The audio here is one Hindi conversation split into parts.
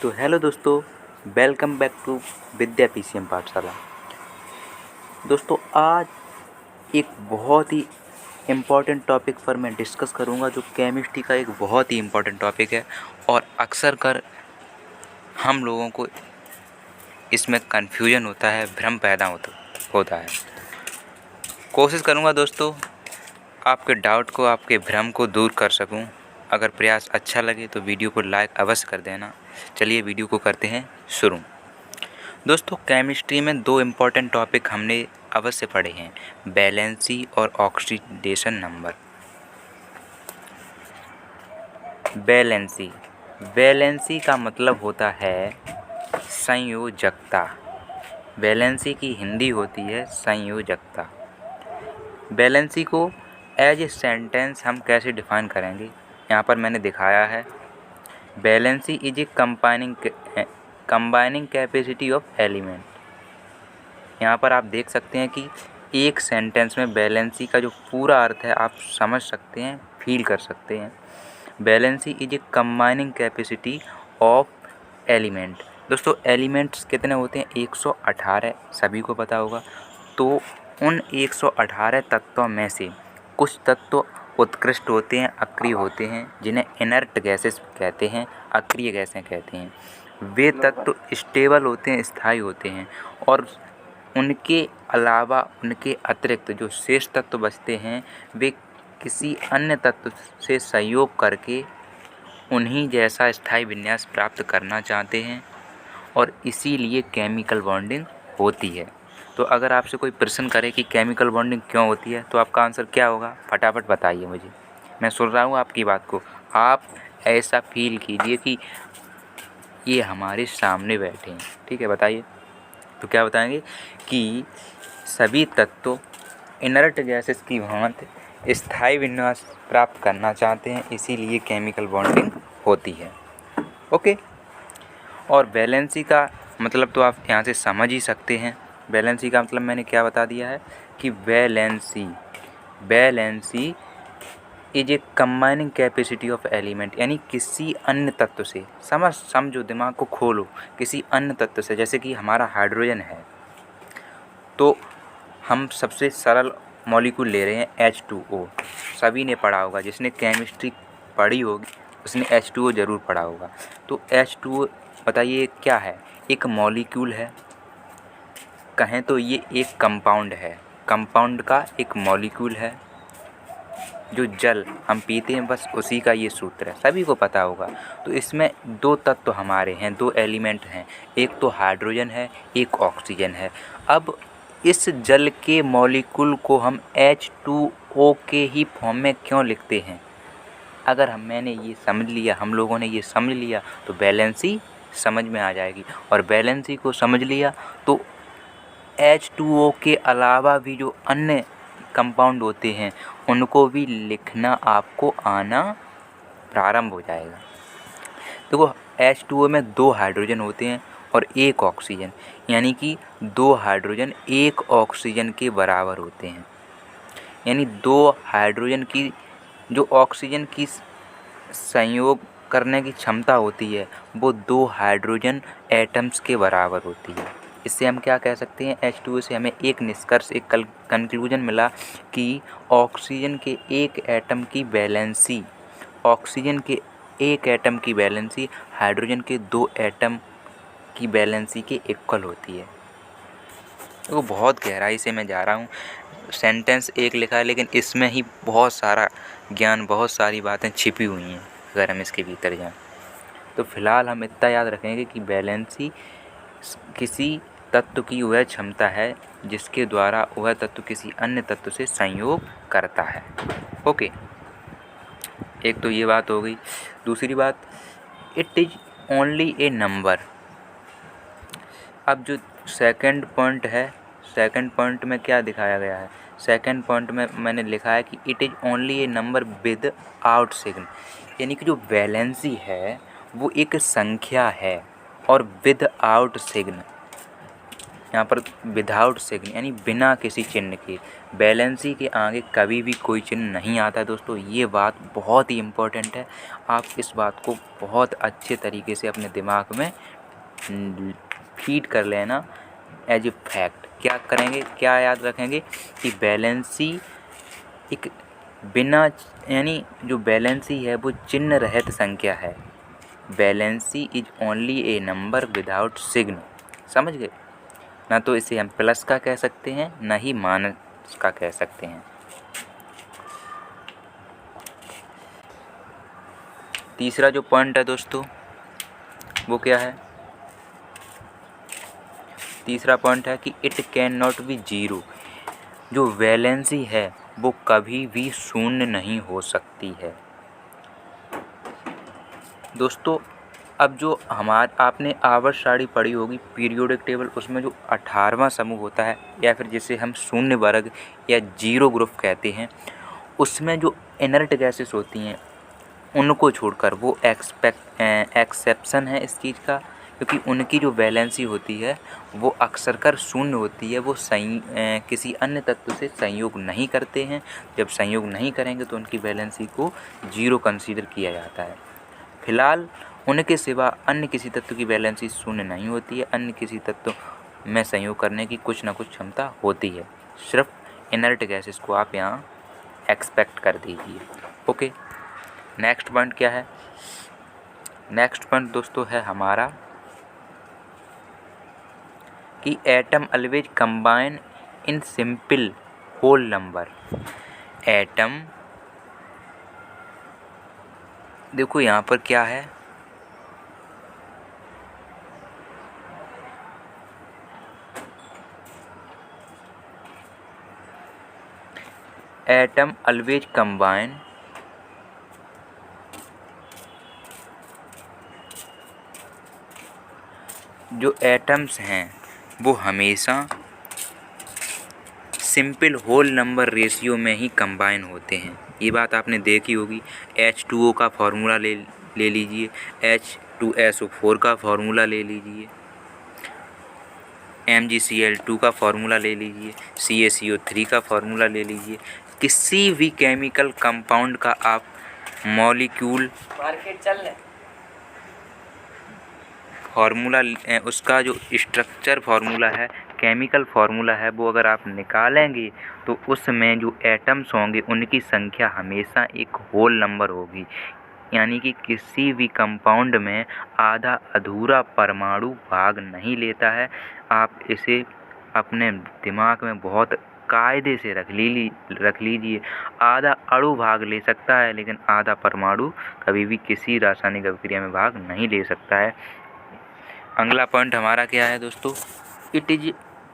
तो हेलो दोस्तों, welcome back to Vidya PCM Pathshala. दोस्तों, आज एक बहुत ही इम्पॉर्टेंट टॉपिक पर मैं डिस्कस करूंगा जो केमिस्ट्री का एक बहुत ही इम्पॉर्टेंट टॉपिक है और अक्सर कर हम लोगों को इसमें कन्फ्यूजन होता है, भ्रम पैदा होता है। कोशिश करूंगा दोस्तों आपके डाउट को, आपके भ्रम को दूर कर सकूं। अगर प्रयास अच्छा लगे तो वीडियो को लाइक अवश्य कर देना। चलिए वीडियो को करते हैं शुरू। दोस्तों, केमिस्ट्री में दो इम्पॉर्टेंट टॉपिक हमने अवश्य पढ़े हैं, वैलेंसी और ऑक्सीडेशन नंबर। वैलेंसी का मतलब होता है संयोजकता। वैलेंसी की हिंदी होती है संयोजकता। वैलेंसी को एज ए सेंटेंस हम कैसे डिफाइन करेंगे, यहाँ पर मैंने दिखाया है। Valency is a combining capacity of element. यहाँ पर आप देख सकते हैं कि एक सेंटेंस में वैलेंसी का जो पूरा अर्थ है आप समझ सकते हैं, फील कर सकते हैं। Valency is a combining capacity of element. दोस्तों, एलिमेंट्स कितने होते हैं? 118, सभी को पता होगा। तो उन 118 तत्वों में से कुछ तत्व उत्कृष्ट होते हैं, अक्रिय होते हैं, जिन्हें इनर्ट गैसेस कहते हैं, अक्रिय गैसें कहते हैं। वे तत्व स्टेबल होते हैं, स्थायी होते हैं, और उनके अलावा, उनके अतिरिक्त जो शेष तत्व बचते हैं वे किसी अन्य तत्व से संयोग करके उन्हीं जैसा स्थायी विन्यास प्राप्त करना चाहते हैं, और इसीलिए केमिकल बॉन्डिंग होती है। तो अगर आपसे कोई प्रश्न करे कि केमिकल बॉन्डिंग क्यों होती है, तो आपका आंसर क्या होगा? फटाफट बताइए मुझे, मैं सुन रहा हूँ आपकी बात को। आप ऐसा फील कीजिए कि ये हमारे सामने बैठे हैं, ठीक है? बताइए। तो क्या बताएंगे कि सभी तत्व इनर्ट गैसेस की भांति स्थायी विन्यास प्राप्त करना चाहते हैं, इसीलिए केमिकल बॉन्डिंग होती है। ओके। और वैलेंसी का मतलब तो आप यहाँ से समझ ही सकते हैं। वैलेंसी का मतलब मैंने क्या बता दिया है कि valency is a combining capacity of element, यानी किसी अन्य तत्व से, समझो, दिमाग को खोलो, किसी अन्य तत्व से। जैसे कि हमारा हाइड्रोजन है, तो हम सबसे सरल मॉलिक्यूल ले रहे हैं H2O। सभी ने पढ़ा होगा, जिसने केमिस्ट्री पढ़ी होगी उसने H2O ज़रूर पढ़ा होगा। तो H2O बताइए क्या है? एक मॉलिक्यूल है, कहें तो ये एक कंपाउंड है। कंपाउंड का एक मॉलिक्यूल है। जो जल हम पीते हैं बस उसी का ये सूत्र है, सभी को पता होगा। तो इसमें दो तत्व हमारे हैं, दो एलिमेंट हैं, एक तो हाइड्रोजन है, एक ऑक्सीजन है। अब इस जल के मॉलिक्यूल को हम H2O के ही फॉर्म में क्यों लिखते हैं? अगर मैंने ये समझ लिया, हम लोगों ने ये समझ लिया, तो वैलेंसी समझ में आ जाएगी। और वैलेंसी को समझ लिया तो H2O के अलावा भी जो अन्य कंपाउंड होते हैं उनको भी लिखना आपको आना प्रारंभ हो जाएगा। देखो, H2O में दो हाइड्रोजन होते हैं और एक ऑक्सीजन, यानी कि दो हाइड्रोजन एक ऑक्सीजन के बराबर होते हैं। यानी दो हाइड्रोजन की जो ऑक्सीजन की संयोग करने की क्षमता होती है वो दो हाइड्रोजन एटम्स के बराबर होती है। इससे हम क्या कह सकते हैं? H2O से हमें एक निष्कर्ष, एक कंक्लूजन मिला कि ऑक्सीजन के एक एटम की वैलेंसी, हाइड्रोजन के दो एटम की वैलेंसी के इक्वल होती है। तो बहुत गहराई से मैं जा रहा हूँ, सेंटेंस एक लिखा है लेकिन इसमें ही बहुत सारा ज्ञान, बहुत सारी बातें छिपी हुई हैं अगर हम इसके भीतर जाएं। तो फिलहाल हम इतना याद रखेंगे कि वैलेंसी किसी तत्व की वह क्षमता है जिसके द्वारा वह तत्व किसी अन्य तत्व से संयोग करता है। ओके, एक तो ये बात हो गई। दूसरी बात, it is only A number. अब जो सेकंड पॉइंट है, सेकंड पॉइंट में क्या दिखाया गया है? सेकंड पॉइंट में मैंने लिखा है कि it is only A number with out sign, यानी कि जो वैलेंसी है वो एक संख्या है और विद आउट सिग्न। यहाँ पर विदाउट सिग्न यानी बिना किसी चिन्ह के, वैलेंसी के आगे कभी भी कोई चिन्ह नहीं आता है दोस्तों। ये बात बहुत ही इम्पोर्टेंट है, आप इस बात को बहुत अच्छे तरीके से अपने दिमाग में फीड कर लेना एज ए फैक्ट। क्या करेंगे, क्या याद रखेंगे कि वैलेंसी एक बिना यानी जो वैलेंसी है वो चिन्ह रहित संख्या है। Valency is only A number without sign, समझ गए ना। तो इसे हम प्लस का कह सकते हैं, ना ही माइनस का कह सकते हैं। तीसरा जो पॉइंट है दोस्तों वो क्या है, तीसरा पॉइंट है कि it can not be zero. जो वैलेंसी है वो कभी भी शून्य नहीं हो सकती है दोस्तों। अब जो आपने आवर्त सारणी पढ़ी होगी, पीरियोडिक टेबल, उसमें जो 18वां समूह होता है या फिर जिसे हम शून्य वर्ग या जीरो ग्रुप कहते हैं, उसमें जो इनर्ट गैसेस होती हैं उनको छोड़कर, वो एक्सेप्शन है इस चीज़ का, क्योंकि उनकी जो वैलेंसी होती है वो अक्सर कर शून्य होती है। वो किसी अन्य तत्व से संयोग नहीं करते हैं। जब संयोग नहीं करेंगे तो उनकी वैलेंसी को जीरो कंसीडर किया जाता है। फिलहाल उनके सिवा अन्य किसी तत्व की वैलेंसी शून्य नहीं होती है। अन्य किसी तत्व में संयोग करने की कुछ ना कुछ क्षमता होती है। सिर्फ इनर्ट गैसेस को आप यहाँ एक्सपेक्ट कर दीजिए। ओके, नेक्स्ट पॉइंट क्या है? नेक्स्ट पॉइंट दोस्तों है हमारा कि atom always combine in simple whole number. Atom, देखो यहाँ पर क्या है, एटम ऑलवेज कंबाइन जो एटम्स हैं वो हमेशा सिंपल होल नंबर रेशियो में ही कंबाइन होते हैं। ये बात आपने देखी होगी। H2O का फार्मूला ले लीजिए, H2SO4 का फार्मूला ले लीजिए, MgCl2 का फार्मूला ले लीजिए, CaCO3 का फार्मूला ले लीजिए। किसी भी केमिकल कंपाउंड का आप मॉलिक्यूल फार्मूला, उसका जो स्ट्रक्चर फार्मूला है, केमिकल फार्मूला है, वो अगर आप निकालेंगे तो उसमें जो एटम्स होंगे उनकी संख्या हमेशा एक होल नंबर होगी। यानी कि किसी भी कंपाउंड में आधा अधूरा परमाणु भाग नहीं लेता है। आप इसे अपने दिमाग में बहुत कायदे से रख लीजिए। आधा अणु भाग ले सकता है लेकिन आधा परमाणु कभी भी किसी रासायनिक अभिक्रिया में भाग नहीं ले सकता है। अगला पॉइंट हमारा क्या है दोस्तों? It is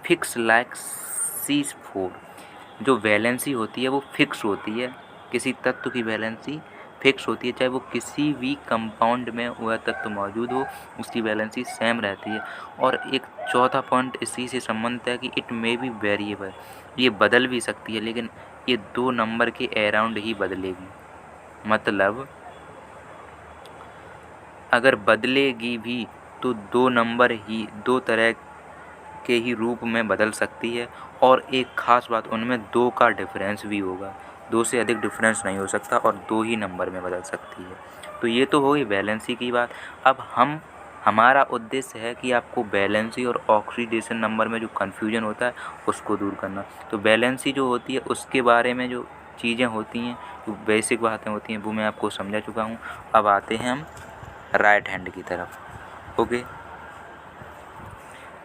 fix like C4। जो वैलेंसी होती है वो फिक्स होती है। किसी तत्व की वैलेंसी फिक्स होती है, चाहे वो किसी भी कंपाउंड में वह तत्व मौजूद हो, उसकी वैलेंसी सेम रहती है। और एक चौथा पॉइंट इसी से संबंधित है कि इट मे बी वेरिएबल। ये बदल भी सकती है लेकिन ये 2 नंबर के अराउंड ही बदलेगी। मतलब अगर बदलेगी भी तो 2 नंबर ही 2 तरह के ही रूप में बदल सकती है। और एक ख़ास बात, उनमें 2 का डिफरेंस भी होगा। 2 से अधिक डिफरेंस नहीं हो सकता और 2 ही नंबर में बदल सकती है। तो ये तो हो गई वैलेंसी की बात। अब हमारा उद्देश्य है कि आपको वैलेंसी और ऑक्सीडेशन नंबर में जो कन्फ्यूजन होता है उसको दूर करना। तो वैलेंसी जो होती है उसके बारे में जो चीज़ें होती हैं, जो बेसिक बातें होती हैं, वो मैं आपको समझा चुका हूँ। अब आते हैं हम राइट हैंड की तरफ। ओके,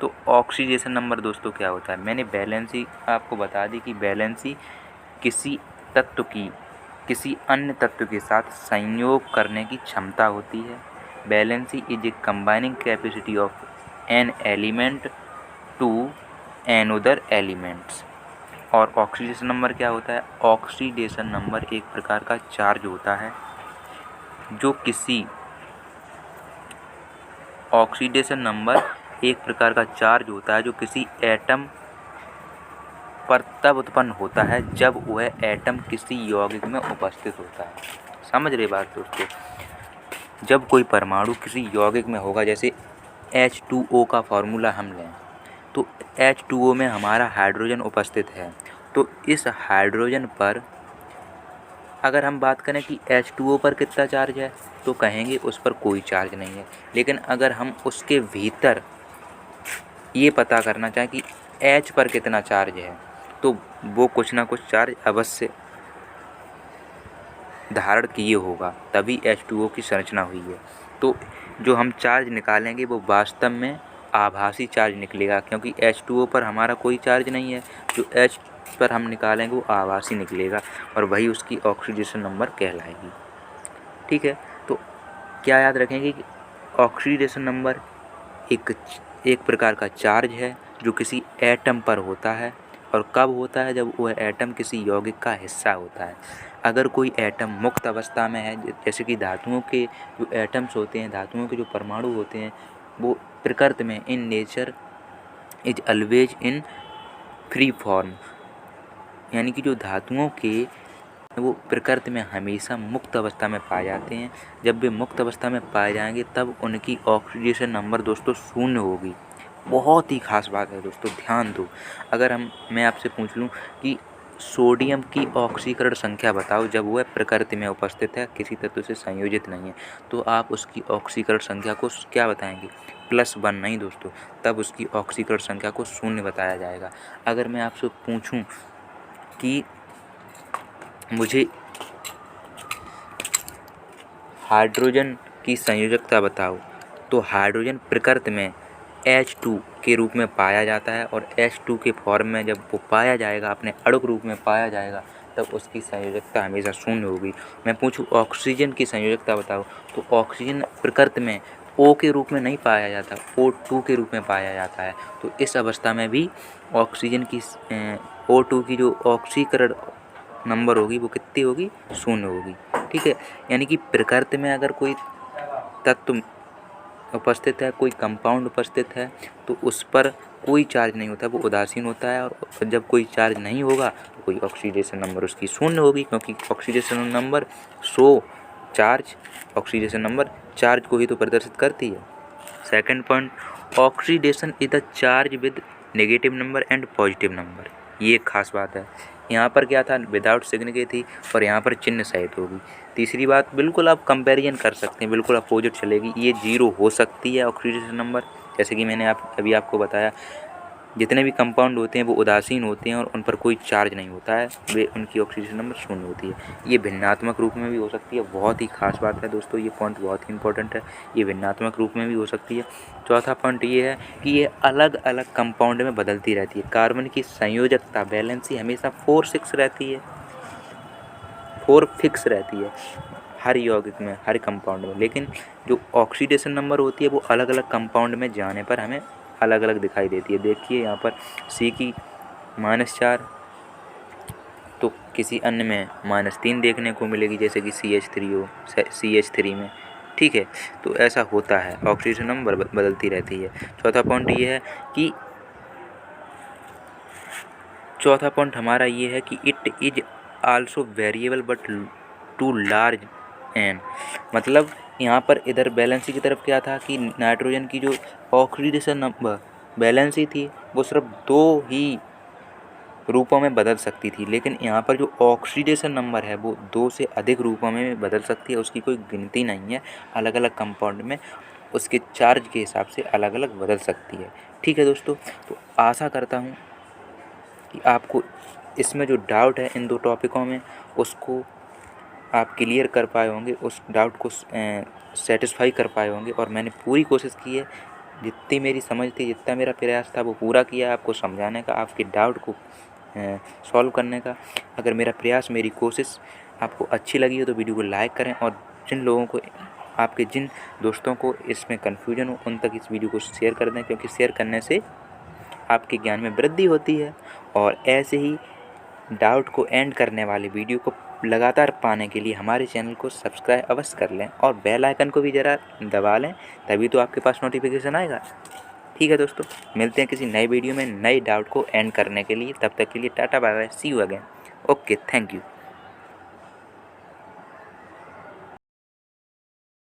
तो ऑक्सीडेशन नंबर दोस्तों क्या होता है? मैंने वैलेंसी आपको बता दी कि वैलेंसी किसी तत्व की किसी अन्य तत्व के साथ संयोग करने की क्षमता होती है। Valency is a combining capacity of an element to another elements. और ऑक्सीडेशन नंबर क्या होता है? ऑक्सीडेशन नंबर एक प्रकार का चार्ज होता है जो किसी ऑक्सीडेशन नंबर एक प्रकार का चार्ज होता है जो किसी एटम पर तब उत्पन्न होता है जब वह एटम किसी यौगिक में उपस्थित होता है। समझ रहे बात दोस्तों? जब कोई परमाणु किसी यौगिक में होगा, जैसे H2O का फार्मूला हम लें, तो H2O में हमारा हाइड्रोजन उपस्थित है। तो इस हाइड्रोजन पर अगर हम बात करें कि H2O पर कितना चार्ज है, तो कहेंगे उस पर कोई चार्ज नहीं है। लेकिन अगर हम उसके भीतर ये पता करना चाहें कि H पर कितना चार्ज है, तो वो कुछ ना कुछ चार्ज अवश्य धारण किए होगा, तभी H2O की संरचना हुई है। तो जो हम चार्ज निकालेंगे वो वास्तव में आभासी चार्ज निकलेगा, क्योंकि H2O पर हमारा कोई चार्ज नहीं है। जो H पर हम निकालेंगे वो आभासी निकलेगा और वही उसकी ऑक्सीडेशन नंबर कहलाएगी। ठीक है, तो क्या याद रखेंगे कि ऑक्सीडेशन नंबर एक प्रकार का चार्ज है जो किसी एटम पर होता है। और कब होता है? जब वह एटम किसी यौगिक का हिस्सा होता है। अगर कोई एटम मुक्त अवस्था में है, जैसे कि धातुओं के जो एटम्स होते हैं, धातुओं के जो परमाणु होते हैं, वो प्रकृति में in nature is always in free form, यानी कि जो धातुओं के वो प्रकृति में हमेशा मुक्त अवस्था में पाए जाते हैं। जब वे मुक्त अवस्था में पाए जाएंगे तब उनकी ऑक्सीडेशन नंबर दोस्तों 0 होगी। बहुत ही खास बात है दोस्तों, ध्यान दो। अगर मैं आपसे पूछ लूँ कि सोडियम की ऑक्सीकरण संख्या बताओ जब वह प्रकृति में उपस्थित है, किसी तत्व से संयोजित नहीं है, तो आप उसकी ऑक्सीकरण संख्या को क्या बताएंगे? +1 नहीं दोस्तों, तब उसकी ऑक्सीकरण संख्या को 0 बताया जाएगा। अगर मैं आपसे पूछूं कि मुझे हाइड्रोजन की संयोजकता बताओ, तो हाइड्रोजन प्रकृति में H2 के रूप में पाया जाता है और H2 के फॉर्म में जब वो पाया जाएगा, अपने अणु रूप में पाया जाएगा, तब उसकी संयोजकता हमेशा 0 होगी। मैं पूछूं ऑक्सीजन की संयोजकता बताओ, तो ऑक्सीजन प्रकृति में O के रूप में नहीं पाया जाता, O2 के रूप में पाया जाता है। तो इस अवस्था में भी ऑक्सीजन की O2 की जो ऑक्सीकरण नंबर होगी वो कितनी होगी? 0 होगी। ठीक है, यानी कि प्रकृति में अगर कोई तत्व उपस्थित है, कोई कंपाउंड उपस्थित है, तो उस पर कोई चार्ज नहीं होता, वो उदासीन होता है। और जब कोई चार्ज नहीं होगा तो कोई ऑक्सीडेशन नंबर उसकी 0 होगी, क्योंकि oxidation number 100 charge, oxidation number charge को ही तो प्रदर्शित करती है। Second point, oxidation is the charge with negative number and positive number. ये एक खास बात है। यहाँ पर क्या था? विदाउट सिग्न की थी और यहाँ पर चिन्ह सहित होगी। तीसरी बात, बिल्कुल आप कंपैरिजन कर सकते हैं, बिल्कुल अपोजिट चलेगी। ये 0 हो सकती है ऑक्सीडेशन नंबर, जैसे कि मैंने अभी आपको बताया। जितने भी कंपाउंड होते हैं वो उदासीन होते हैं और उन पर कोई चार्ज नहीं होता है, वे उनकी ऑक्सीडेशन नंबर 0 होती है। ये भिन्नात्मक रूप में भी हो सकती है, बहुत ही खास बात है दोस्तों, ये पॉइंट बहुत ही इंपॉर्टेंट है। ये भिन्नात्मक रूप में भी हो सकती है। चौथा पॉइंट ये है कि ये अलग अलग कंपाउंड में बदलती रहती है। कार्बन की संयोजकता वैलेंसी हमेशा 4-6 रहती है, 4 फिक्स रहती है हर यौगिक में, हर कंपाउंड में। लेकिन जो ऑक्सीडेशन नंबर होती है वो अलग अलग कंपाउंड में जाने पर हमें अलग अलग दिखाई देती है। देखिए यहाँ पर C की -4, तो किसी अन्य में -3 देखने को मिलेगी, जैसे कि CH3 हो, CH3 में। ठीक है, तो ऐसा होता है, ऑक्सीडेशन नंबर बदलती रहती है। चौथा पॉइंट हमारा ये है कि it is also variable but to large N. मतलब यहाँ पर इधर बैलेंसी की तरफ क्या था कि नाइट्रोजन की जो ऑक्सीडेशन नंबर बैलेंसी थी वो सिर्फ 2 ही रूपों में बदल सकती थी, लेकिन यहाँ पर जो ऑक्सीडेशन नंबर है वो 2 से अधिक रूपों में बदल सकती है। उसकी कोई गिनती नहीं है, अलग अलग कंपाउंड में उसके चार्ज के हिसाब से अलग अलग बदल सकती है। ठीक है दोस्तों, तो आशा करता हूँ कि आपको इसमें जो डाउट है इन 2 टॉपिकों में, उसको आप क्लियर कर पाए होंगे, उस डाउट को सेटिस्फाई कर पाए होंगे। और मैंने पूरी कोशिश की है, जितनी मेरी समझ थी, जितना मेरा प्रयास था वो पूरा किया आपको समझाने का, आपके डाउट को सॉल्व करने का। अगर मेरा प्रयास, मेरी कोशिश आपको अच्छी लगी हो तो वीडियो को लाइक करें, और जिन दोस्तों को इसमें कन्फ्यूजन हो उन तक इस वीडियो को शेयर कर दें, क्योंकि शेयर करने से आपके ज्ञान में वृद्धि होती है। और ऐसे ही डाउट को एंड करने वाले वीडियो को लगातार पाने के लिए हमारे चैनल को सब्सक्राइब अवश्य कर लें और बेल आइकन को भी ज़रा दबा लें, तभी तो आपके पास नोटिफिकेशन आएगा। ठीक है दोस्तों, मिलते हैं किसी नए वीडियो में नए डाउट को एंड करने के लिए। तब तक के लिए tata bye bye, see you again. Okay, thank you.